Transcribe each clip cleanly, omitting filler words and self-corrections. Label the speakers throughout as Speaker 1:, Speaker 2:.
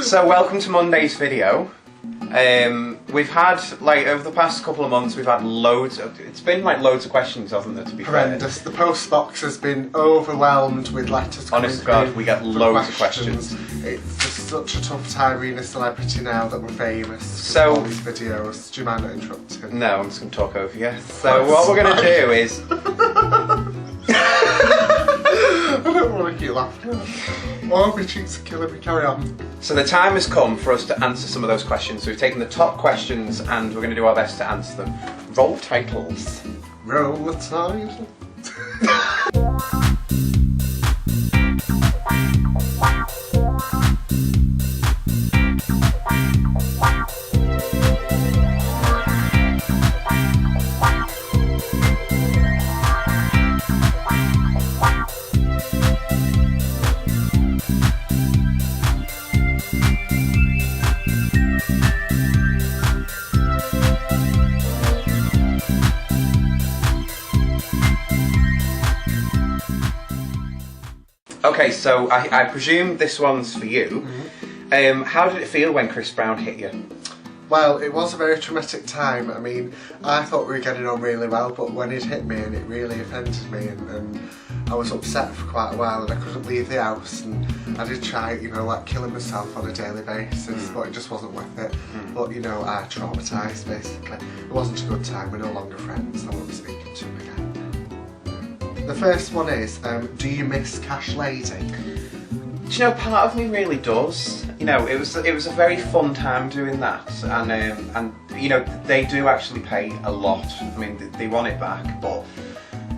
Speaker 1: So welcome to Monday's video. We've had, like, over the past couple of months, we've had loads of, it's been like loads of questions, hasn't there, to be
Speaker 2: horrendous.
Speaker 1: fair?
Speaker 2: The post box has been overwhelmed with letters coming
Speaker 1: Honest to God, we get loads of questions.
Speaker 2: It's just such a tough time being a celebrity now that we're famous.
Speaker 1: So,
Speaker 2: all these videos. Do you mind not interrupting?
Speaker 1: No, I'm just going to talk over you. So what we're going to do is...
Speaker 2: I don't want to keep laughing. Oh, my cheeks are killing me. Carry on.
Speaker 1: So the time has come for us to answer some of those questions. So we've taken the top questions and we're going to do our best to answer them. Roll titles.
Speaker 2: Roll the title.
Speaker 1: Okay, so I presume this one's for you. Mm-hmm. How did it feel when Chris Brown hit you?
Speaker 2: Well, it was a very traumatic time. I mean, I thought we were getting on really well, but when it hit me, and it really offended me, and I was upset for quite a while, and I couldn't leave the house, and I did try, like killing myself on a daily basis, but it just wasn't worth it. But, I traumatised, basically. It wasn't a good time. We're no longer friends. I won't be speaking to him again. The first one is, do you miss Cash Lady?
Speaker 1: Do you know, part of me really does. It was a very fun time doing that, and they do actually pay a lot. I mean, they want it back, but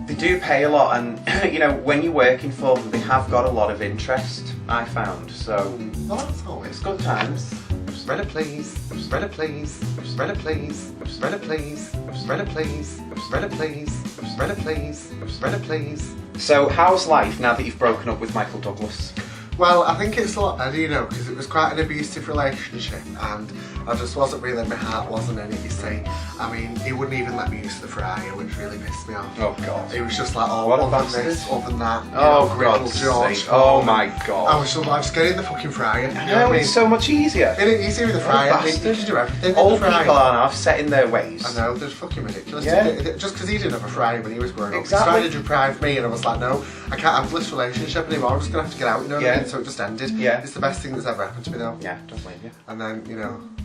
Speaker 1: they do pay a lot, and when you're working for them, they have got a lot of interest, I found. So,
Speaker 2: well, that's always
Speaker 1: it's good times.
Speaker 2: Spreader please, spreader please, spreader please, spreader please, spreader please, spreader please, spreader please, spreader please.
Speaker 1: So how's life now that you've broken up with Michael Douglas?
Speaker 2: Well, I think it's a lot better, because it was quite an abusive relationship, and I just wasn't really, my heart wasn't in it, you see. I mean, he wouldn't even let me use the fryer, which really pissed me off.
Speaker 1: Oh God.
Speaker 2: He was just like, oh,
Speaker 1: what
Speaker 2: oven this, oven that.
Speaker 1: Oh God's sake. Oh my God.
Speaker 2: I was just like, just get in the fucking fryer.
Speaker 1: No, it's so much easier.
Speaker 2: It ain't easier with the fryer. I mean, you can do everything.
Speaker 1: Old people aren't set in their ways.
Speaker 2: I know, they're fucking ridiculous.
Speaker 1: Yeah.
Speaker 2: Just because he didn't have a fryer when he was growing up.
Speaker 1: Exactly.
Speaker 2: He tried to deprive me, and I was like, no, I can't have this relationship anymore. I'm just going to have to get out, what I mean? So it just ended.
Speaker 1: Yeah.
Speaker 2: It's the best thing that's ever happened to me, though.
Speaker 1: Yeah, don't blame you.
Speaker 2: And then,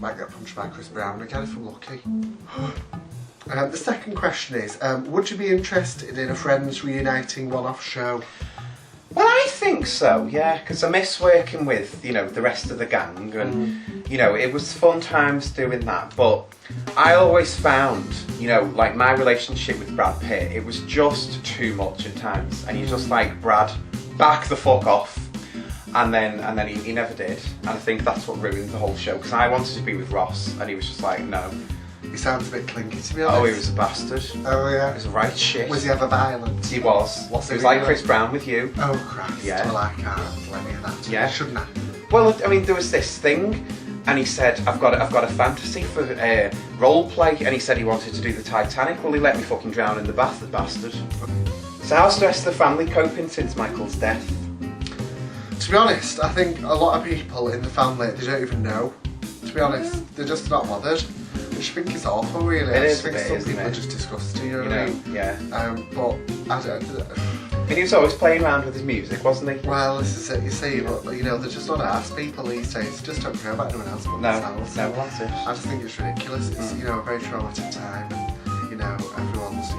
Speaker 2: might get punched by Chris Brown again if I'm lucky. The second question is, would you be interested in a Friends reuniting one-off show?
Speaker 1: Well, I think so, yeah, because I miss working with, the rest of the gang, and, it was fun times doing that, but I always found, like my relationship with Brad Pitt, it was just too much at times, and you're just like, Brad, back the fuck off. And then he never did, and I think that's what ruined the whole show, because I wanted to be with Ross, and he was just like, no.
Speaker 2: He sounds a bit clingy, to be honest.
Speaker 1: Oh, he was a bastard.
Speaker 2: Oh, yeah.
Speaker 1: He was a right shit.
Speaker 2: Was he ever violent?
Speaker 1: He was.
Speaker 2: What's
Speaker 1: it was like Chris Brown with you.
Speaker 2: Oh, Christ.
Speaker 1: Yeah.
Speaker 2: Well, I can't let me hear that.
Speaker 1: Yeah.
Speaker 2: Shouldn't I?
Speaker 1: Well, I mean, there was this thing, and he said, I've got a fantasy for role play, and he said he wanted to do the Titanic. Well, he let me fucking drown in the bath, the bastard. So how's the rest of the family coping since Michael's death?
Speaker 2: To be honest, I think a lot of people in the family, they don't even know. To be honest, they're just not bothered. Which I think is awful, really.
Speaker 1: It is
Speaker 2: I just think some people are just disgusting, you know what I mean?
Speaker 1: Yeah.
Speaker 2: But I don't.
Speaker 1: I mean, he was always playing around with his music, wasn't he?
Speaker 2: Well, this is it, you see, but they're just not ass people these days. They just don't care about anyone else but themselves.
Speaker 1: No, that's it.
Speaker 2: I just think it's ridiculous. It's, a very traumatic time, and, everyone's,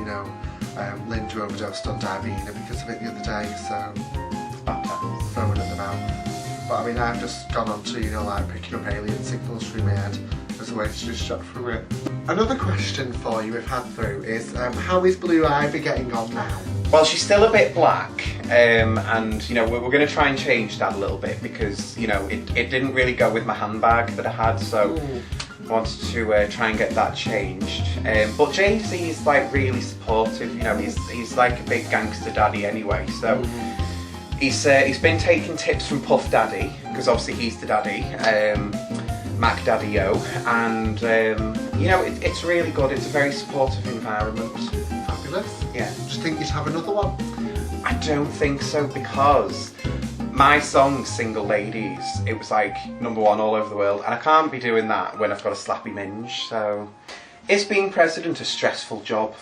Speaker 2: Linda overdosed on Divina because of it the other day, so throwing at the mouth. But I mean, I've just gone on to, like picking up alien signals through my head as a way to distract from it. Another question for you we've had through is, how is Blue Ivy getting on now?
Speaker 1: Well, she's still a bit black, and we're going to try and change that a little bit because it didn't really go with my handbag that I had, so I wanted to try and get that changed. But Jay-Z is like really supportive. He's like a big gangster daddy anyway, so he's been taking tips from Puff Daddy because obviously he's the daddy. Mac Daddy Yo, and it's really good. It's a very supportive environment.
Speaker 2: Fabulous.
Speaker 1: Yeah.
Speaker 2: Do you think you'd have another one?
Speaker 1: I don't think so, because my song, Single Ladies, it was like #1 all over the world, and I can't be doing that when I've got a slappy minge, so... Is being president a stressful job?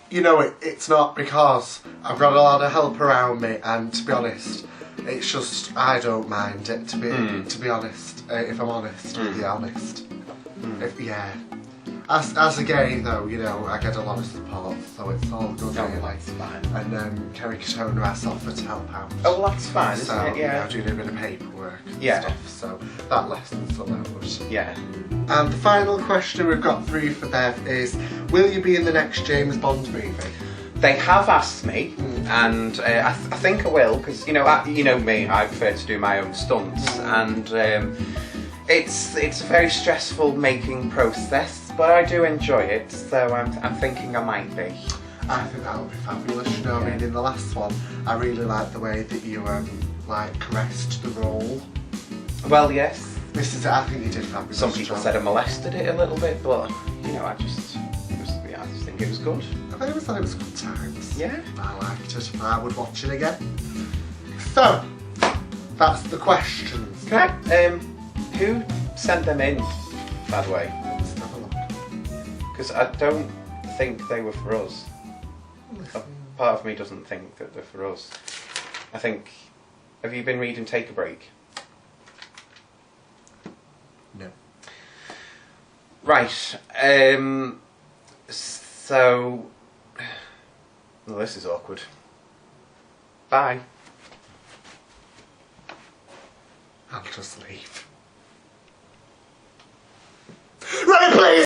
Speaker 2: You know, it's not, because I've got a lot of help around me, and to be honest, it's just, I don't mind it, to be honest, if I'm honest, to be honest. Yeah. As a gay, though, you know, I get a lot of support, so it's all good, really.
Speaker 1: That's fine.
Speaker 2: And Kerry Katona has offered to help out.
Speaker 1: Oh, that's fine,
Speaker 2: so,
Speaker 1: isn't it? Yeah.
Speaker 2: You know, doing a bit of paperwork and
Speaker 1: Yeah.
Speaker 2: stuff, so that lessens a load.
Speaker 1: Yeah.
Speaker 2: And the final question we've got through for Bev is, will you be in the next James Bond movie?
Speaker 1: They have asked me, and I think I will, because you know me, I prefer to do my own stunts, and it's a very stressful making process, but I do enjoy it, so I'm thinking I might be.
Speaker 2: I think that would be fabulous. You know, I mean, in the last one, I really liked the way that you like caressed the role.
Speaker 1: Well, yes.
Speaker 2: This is, I think you did fabulous.
Speaker 1: Some people said I molested it a little bit, but you know, I just think it was good.
Speaker 2: I think it was good times.
Speaker 1: Yeah.
Speaker 2: I liked it. I would watch it again. So, that's the questions.
Speaker 1: Can I, who sent them in, by the way?
Speaker 2: Let's have a look.
Speaker 1: Because I don't think they were for us. A part of me doesn't think that they're for us. I think, have you been reading Take a Break?
Speaker 2: No.
Speaker 1: Right, so... Well, this is awkward. Bye.
Speaker 2: I'll just leave.